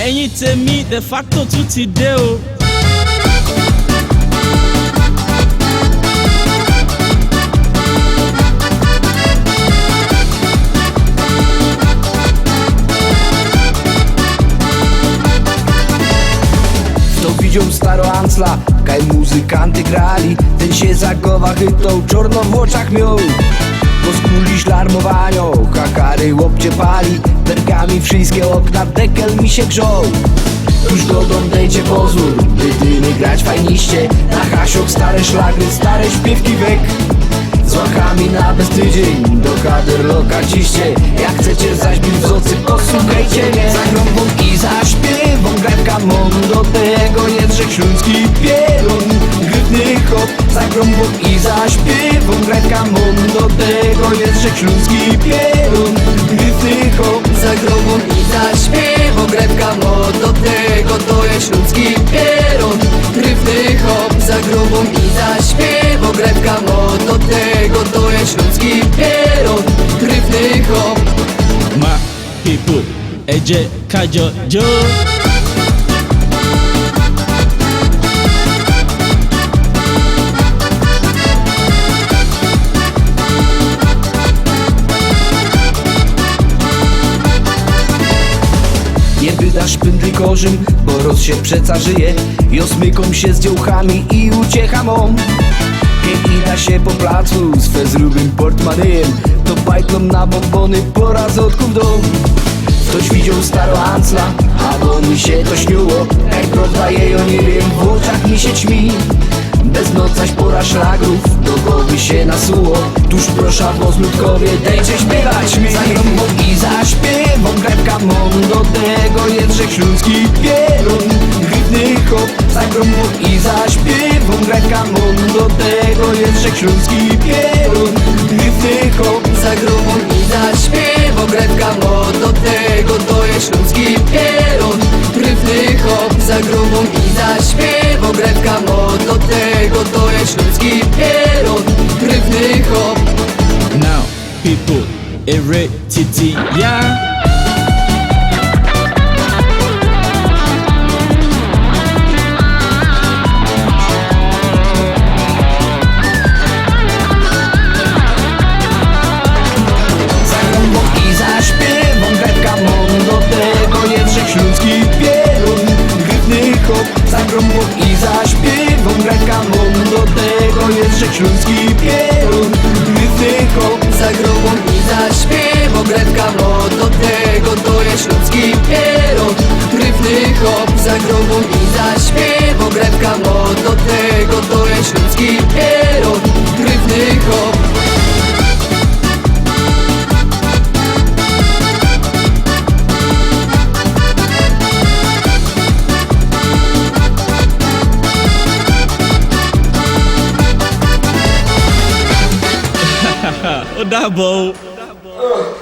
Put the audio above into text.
ẹ̀yin tèmi de facto tún ti dé o. To widział staro Ancla, kaj muzykanty grali. Ten się za gowa chytał, czorno w oczach miał. Po skuli szlarmowanio, kakary łopcie pali. Bergami wszystkie okna, dekel mi się grzał. Tuż godą dejcie pozór, dydyny grać fajniście. Na hasiok stare szlagry, stare śpiewki wek. Z łachami na bez tydzień, do kader lokaciście. Jak chcecie zaś bić w zocy, posłuchajcie mnie. Za grąbą i za śpiewą, grajka mą. Do tego Jędrzej Śląski pierun, gryfny hop. Za grąbą i za śpiewą, grajka mą. Do tego Jędrzej Śląski pierun, gryfny hop. Za grobą i za śpiewą, grajka mą. Do tego to jest śląski pierun, gryfny hop. Za grobą i za śpiewą, grajka mą. Do tego to jest śląski pierun, gryfny hop. My people, ẹ jẹ́ ká jọ jó. Nie wydasz pędli korzym, bo roz się przeca żyje. I osmyką się z dziołchami i uciecha mą. Kiedy ida się po placu z fezrubym portmanejem, to bajtną na bombony po razotku w dom. Ktoś widział staro Ancla, a bo mi się to śniło. Jak prawda jej, nie wiem, w oczach mi się ćmi. Bez nocaś pora szlagrów, do głowy się nasuło. Tuż prosza wozludkowie, dejcie śpiewać mi. Za grąbą i za śpiewą, grajka mą. Do tego Jędrzej Śląski pierun, gryfny hop. Za grąbą i za śpiewą, grajka mą. Do tego Jędrzej Śląski pierun, gryfny hop. Za grobą i za śpiewą, grajka mą. Do tego to jest śląski pierun, gryfny hop. Za grobą i za śpiewą, grajka mą. Do tego to jest śląski pierun, gryfny hop. Now people, eré títí yá. I za śpiewą, grajka mą. Do tego Jędrzej Śląski pierun, gryfny hop. Za grąbą i za śpiewą, grajka mą. Do tego Jędrzej Śląski pierun, gryfny hop. Za grobą i za śpiewą, grajka mą. Do tego to jest śląski pierun, gryfny hop. Za grobą i za śpiewą, grajka mą. Do tego to jest śląski pierun, gryfny hop. Ó dàbọ̀ o.